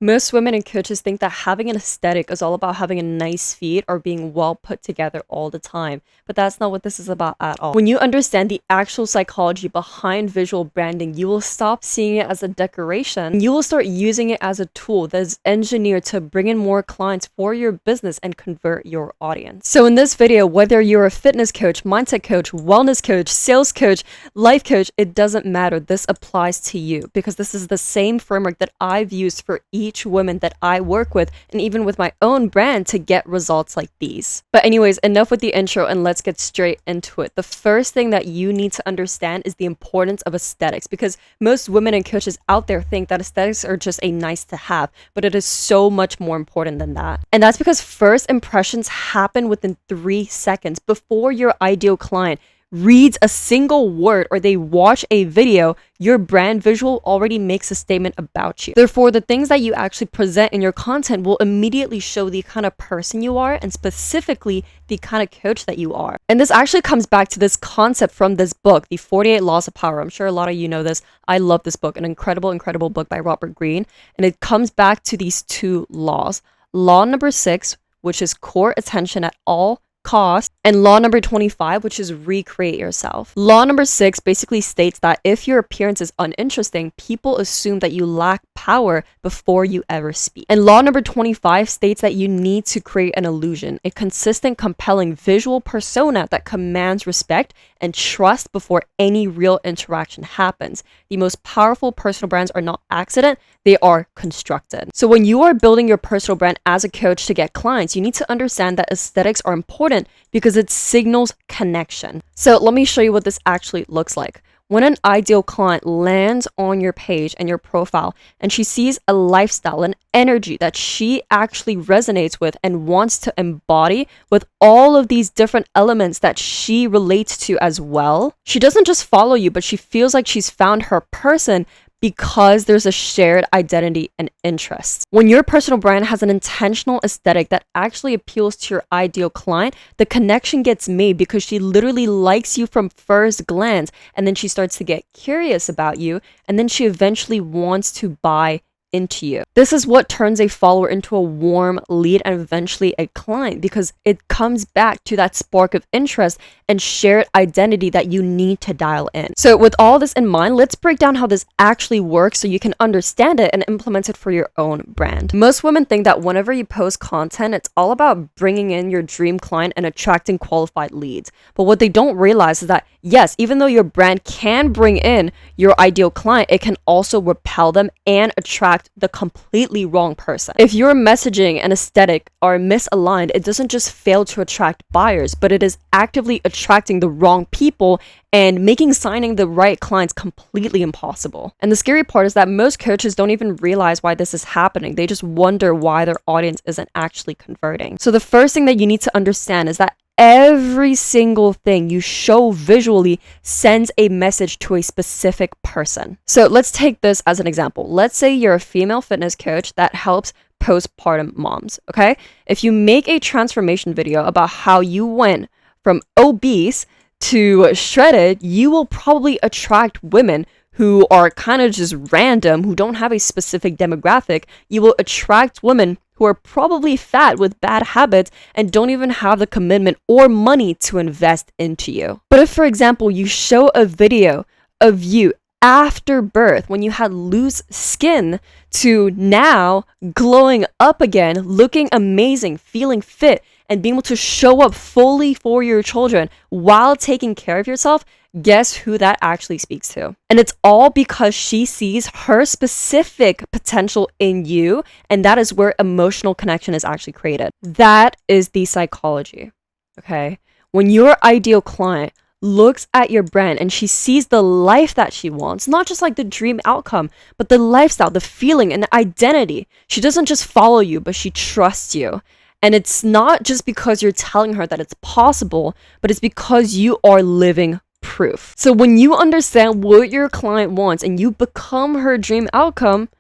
Most women and coaches think that having an aesthetic is all about having a nice feet or being well put together all the time, but that's not what this is about at all. When you understand the actual psychology behind visual branding, you will stop seeing it as a decoration. You will start using it as a tool that is engineered to bring in more clients for your business and convert your audience. So in this video, whether you're a fitness coach, mindset coach, wellness coach, sales coach, life coach, it doesn't matter. This applies to you because this is the same framework that I've used for each woman that I work with and even with my own brand to get results like these. But anyways, enough with the intro and let's get straight into it. The first thing that you need to understand is the importance of aesthetics, because most women and coaches out there think that aesthetics are just a nice to have, but it is so much more important than that. And that's because first impressions happen within 3 seconds before your ideal client reads a single word or they watch a video. Your brand visual already makes a statement about you. Therefore, the things that you actually present in your content will immediately show the kind of person you are and specifically the kind of coach that you are. And this actually comes back to this concept from this book, The 48 Laws of Power. I'm sure a lot of you know this. I love this book, an incredible, incredible book by Robert Greene. And it comes back to these 2 laws. Law number 6, which is core attention at all cost, and law number 25, which is recreate yourself. Law number 6 basically states that if your appearance is uninteresting, people assume that you lack power before you ever speak. And law number 25 states that you need to create an illusion, a consistent, compelling visual persona that commands respect and trust before any real interaction happens. The most powerful personal brands are not accident, they are constructed. So when you are building your personal brand as a coach to get clients, you need to understand that aesthetics are important because it signals connection. So let me show you what this actually looks like. When an ideal client lands on your page and your profile and she sees a lifestyle, an energy that she actually resonates with and wants to embody with all of these different elements that she relates to as well, she doesn't just follow you, but she feels like she's found her person because there's a shared identity and interest. When your personal brand has an intentional aesthetic that actually appeals to your ideal client, the connection gets made because she literally likes you from first glance, and then she starts to get curious about you, and then she eventually wants to buy into you. This is what turns a follower into a warm lead and eventually a client, because it comes back to that spark of interest and shared identity that you need to dial in. So with all this in mind, let's break down how this actually works so you can understand it and implement it for your own brand. Most women think that whenever you post content, it's all about bringing in your dream client and attracting qualified leads. But what they don't realize is that yes, even though your brand can bring in your ideal client, it can also repel them and attract the completely wrong person. If your messaging and aesthetic are misaligned, it doesn't just fail to attract buyers, but it is actively attracting the wrong people and making signing the right clients completely impossible. And the scary part is that most coaches don't even realize why this is happening. They just wonder why their audience isn't actually converting. So the first thing that you need to understand is that every single thing you show visually sends a message to a specific person. So let's take this as an example. Let's say you're a female fitness coach that helps postpartum moms, okay? If you make a transformation video about how you went from obese to shredded, you will probably attract women who are kind of just random, who don't have a specific demographic. You will attract women who are probably fat with bad habits and don't even have the commitment or money to invest into you. But if, for example, you show a video of you after birth when you had loose skin to now glowing up again, looking amazing, feeling fit, and being able to show up fully for your children while taking care of yourself, guess who that actually speaks to? And it's all because she sees her specific potential in you, and that is where emotional connection is actually created. That is the psychology, okay? When your ideal client looks at your brand and she sees the life that she wants, not just like the dream outcome, but the lifestyle, the feeling, and the identity. She doesn't just follow you, but she trusts you. And it's not just because you're telling her that it's possible, but it's because you are living proof. So when you understand what your client wants and you become her dream outcome,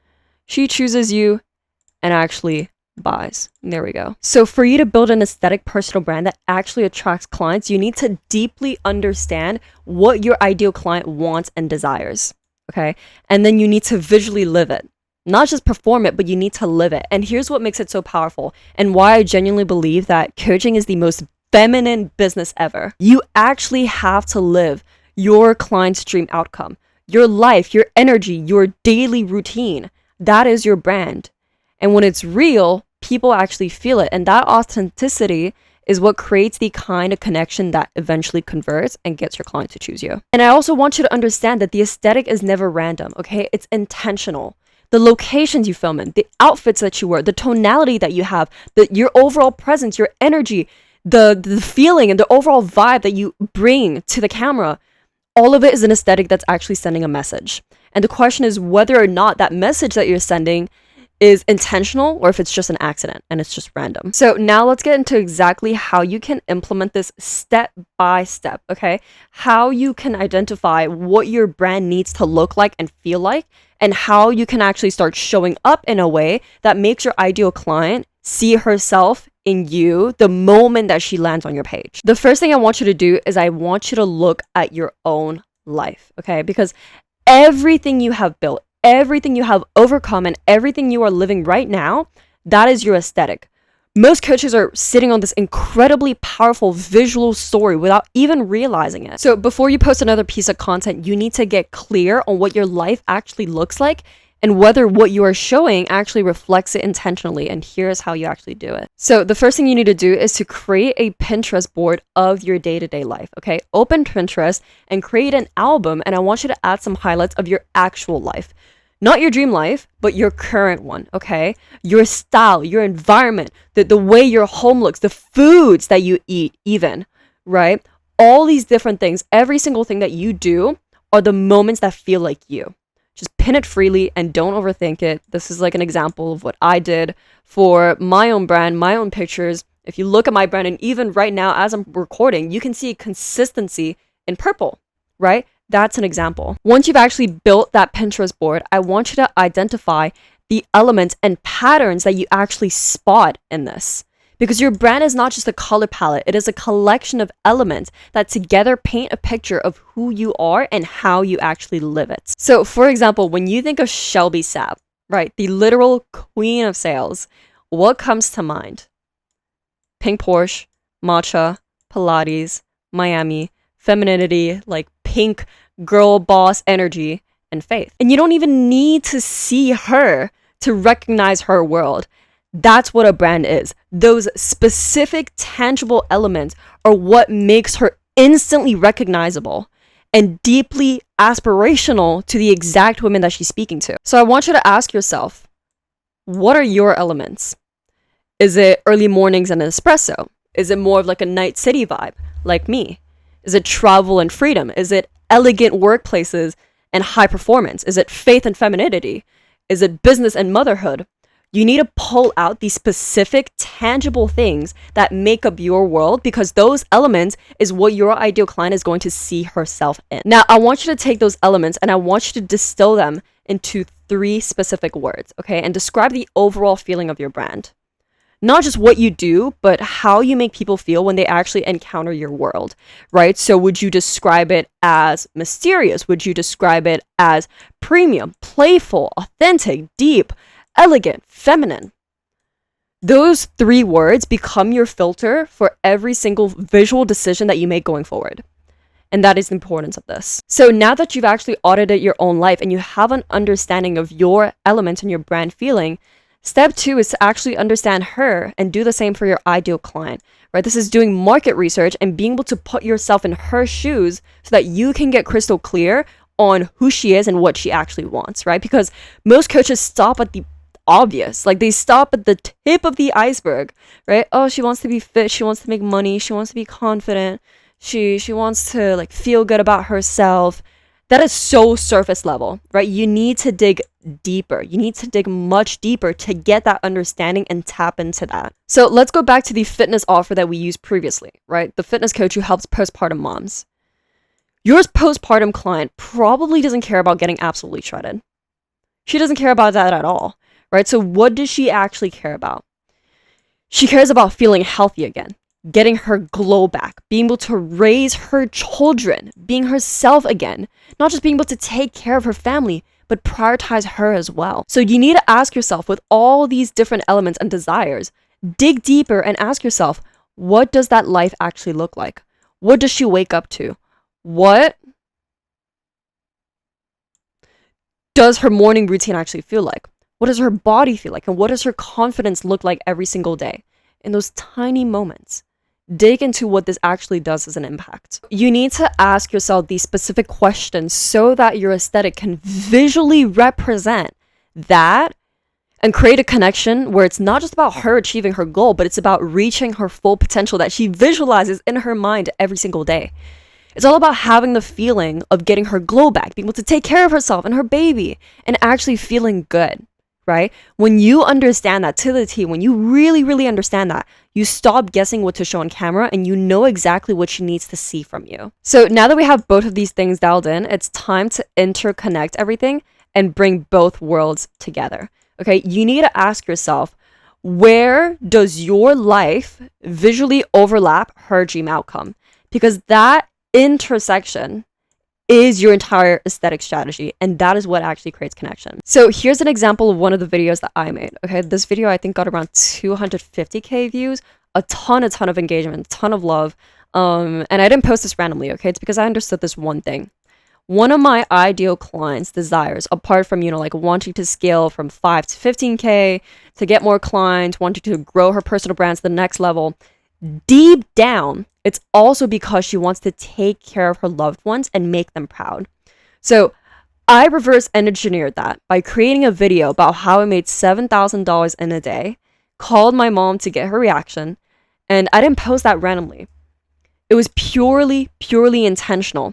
she chooses you and actually buys. There we go. So for you to build an aesthetic personal brand that actually attracts clients, you need to deeply understand what your ideal client wants and desires. Okay. And then you need to visually live it. Not just perform it, but you need to live it. And here's what makes it so powerful and why I genuinely believe that coaching is the most feminine business ever. You actually have to live your client's dream outcome, your life, your energy, your daily routine. That is your brand. And when it's real, people actually feel it. And that authenticity is what creates the kind of connection that eventually converts and gets your client to choose you. And I also want you to understand that the aesthetic is never random, okay? It's intentional. The locations you film in, the outfits that you wear, the tonality that you have, your overall presence, your energy, the feeling and the overall vibe that you bring to the camera, all of it is an aesthetic that's actually sending a message. And the question is whether or not that message that you're sending is intentional or if it's just an accident and it's just random. So now let's get into exactly how you can implement this step by step, okay? How you can identify what your brand needs to look like and feel like, and how you can actually start showing up in a way that makes your ideal client see herself in you the moment that she lands on your page. The first thing I want you to do is I want you to look at your own life, okay? Because everything you have built, everything you have overcome, and everything you are living right now, that is your aesthetic. Most coaches are sitting on this incredibly powerful visual story without even realizing it. So before you post another piece of content, you need to get clear on what your life actually looks like and whether what you are showing actually reflects it intentionally. And here's how you actually do it. So the first thing you need to do is to create a Pinterest board of your day-to-day life, okay? Open Pinterest and create an album, and I want you to add some highlights of your actual life. Not your dream life, but your current one, okay? Your style, your environment, the way your home looks, the foods that you eat even, right? All these different things, every single thing that you do are the moments that feel like you. Just pin it freely and don't overthink it. This is like an example of what I did for my own brand, my own pictures. If you look at my brand, and even right now as I'm recording, you can see consistency in purple, right? That's an example. Once you've actually built that Pinterest board, I want you to identify the elements and patterns that you actually spot in this. Because your brand is not just a color palette, it is a collection of elements that together paint a picture of who you are and how you actually live it. So for example, when you think of Shelby Sapp, right, the literal queen of sales, what comes to mind? Pink Porsche, matcha, Pilates, Miami, femininity, like pink girl boss energy, and faith. And you don't even need to see her to recognize her world. That's what a brand is. Those specific tangible elements are what makes her instantly recognizable and deeply aspirational to the exact women that she's speaking to. So I want you to ask yourself, what are your elements? Is it early mornings and an espresso? Is it more of like a night city vibe, like me? Is it travel and freedom? Is it elegant workplaces and high performance? Is it faith and femininity? Is it business and motherhood? You need to pull out these specific, tangible things that make up your world, because those elements is what your ideal client is going to see herself in. Now, I want you to take those elements and I want you to distill them into 3 specific words, okay? And describe the overall feeling of your brand. Not just what you do, but how you make people feel when they actually encounter your world, right? So would you describe it as mysterious? Would you describe it as premium, playful, authentic, deep, elegant, feminine? Those 3 words become your filter for every single visual decision that you make going forward. And that is the importance of this. So now that you've actually audited your own life and you have an understanding of your elements and your brand feeling, step 2 is to actually understand her and do the same for your ideal client, right? This is doing market research and being able to put yourself in her shoes so that you can get crystal clear on who she is and what she actually wants, right? Because most coaches stop at the obvious, like they stop at the tip of the iceberg, right? Oh, she wants to be fit, she wants to make money, she wants to be confident, she wants to like feel good about herself. That is so surface level, right? You need to dig deeper. You need to dig much deeper to get that understanding and tap into that. So let's go back to the fitness offer that we used previously, right? The fitness coach who helps postpartum moms. Your postpartum client probably doesn't care about getting absolutely shredded. She doesn't care about that at all, right? So what does she actually care about? She cares about feeling healthy again, getting her glow back, being able to raise her children, being herself again, not just being able to take care of her family, but prioritize her as well. So you need to ask yourself, with all these different elements and desires, dig deeper and ask yourself, what does that life actually look like? What does she wake up to? What does her morning routine actually feel like? What does her body feel like? And what does her confidence look like every single day? In those tiny moments, dig into what this actually does as an impact. You need to ask yourself these specific questions so that your aesthetic can visually represent that and create a connection where it's not just about her achieving her goal, but it's about reaching her full potential that she visualizes in her mind every single day. It's all about having the feeling of getting her glow back, being able to take care of herself and her baby, and actually feeling good, right? When you understand that to the T, when you really, really understand that, you stop guessing what to show on camera and you know exactly what she needs to see from you. So now that we have both of these things dialed in, it's time to interconnect everything and bring both worlds together. Okay, you need to ask yourself, where does your life visually overlap her dream outcome? Because that intersection is your entire aesthetic strategy, and that is what actually creates connection. So here's an example of one of the videos that I made. Okay, this video I think got around 250k views, a ton of engagement, a ton of love, and I didn't post this randomly. Okay, it's because I understood this one thing. One of my ideal clients' desires, apart from, like wanting to scale from 5 to 15k, to get more clients, wanting to grow her personal brand to the next level, deep down, it's also because she wants to take care of her loved ones and make them proud. So I reverse engineered that by creating a video about how I made $7,000 in a day, called my mom to get her reaction, and I didn't post that randomly. It was purely intentional,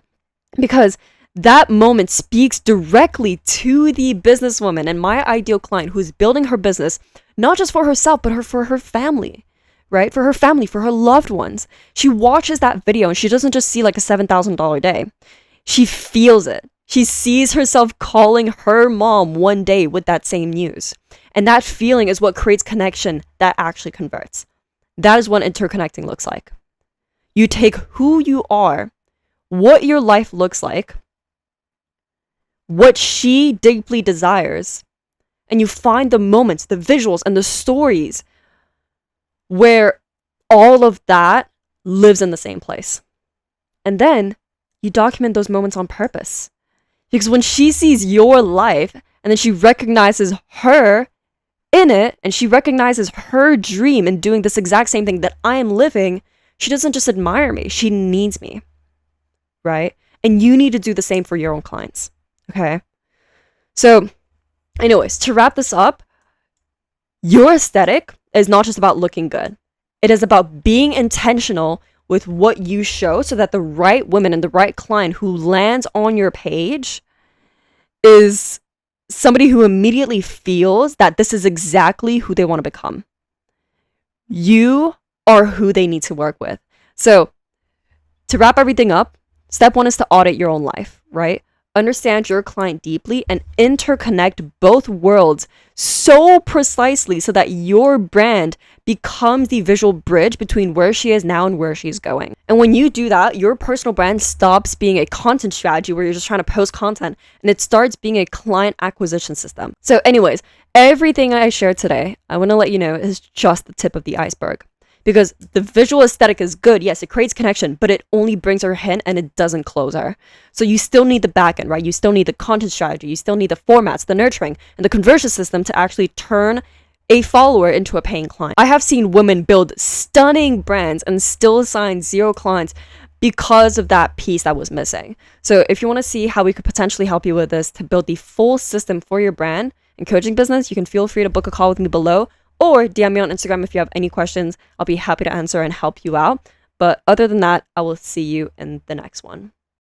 because that moment speaks directly to the businesswoman and my ideal client who's building her business, not just for herself, but for her family, right? For her family, for her loved ones. She watches that video and she doesn't just see like a $7,000 day. She feels it. She sees herself calling her mom one day with that same news. And that feeling is what creates connection that actually converts. That is what interconnecting looks like. You take who you are, what your life looks like, what she deeply desires, and you find the moments, the visuals, and the stories where all of that lives in the same place. And then you document those moments on purpose. Because when she sees your life, and then she recognizes her in it, and she recognizes her dream in doing this exact same thing that I am living, she doesn't just admire me, she needs me, right? And you need to do the same for your own clients. Okay. So anyways, to wrap this up, your aesthetic is not just about looking good. It is about being intentional with what you show so that the right woman and the right client who lands on your page is somebody who immediately feels that this is exactly who they want to become. You are who they need to work with. So to wrap everything up, step 1 is to audit your own life, right? Understand your client deeply and interconnect both worlds so precisely so that your brand becomes the visual bridge between where she is now and where she's going. And when you do that, your personal brand stops being a content strategy where you're just trying to post content, and it starts being a client acquisition system. So anyways, everything I shared today, I want to let you know, is just the tip of the iceberg. Because the visual aesthetic is good. Yes, it creates connection, but it only brings her in and it doesn't close her. So you still need the back end, right? You still need the content strategy. You still need the formats, the nurturing, and the conversion system to actually turn a follower into a paying client. I have seen women build stunning brands and still assign 0 clients because of that piece that was missing. So if you want to see how we could potentially help you with this to build the full system for your brand and coaching business, you can feel free to book a call with me below, or DM me on Instagram if you have any questions. I'll be happy to answer and help you out. But other than that, I will see you in the next one.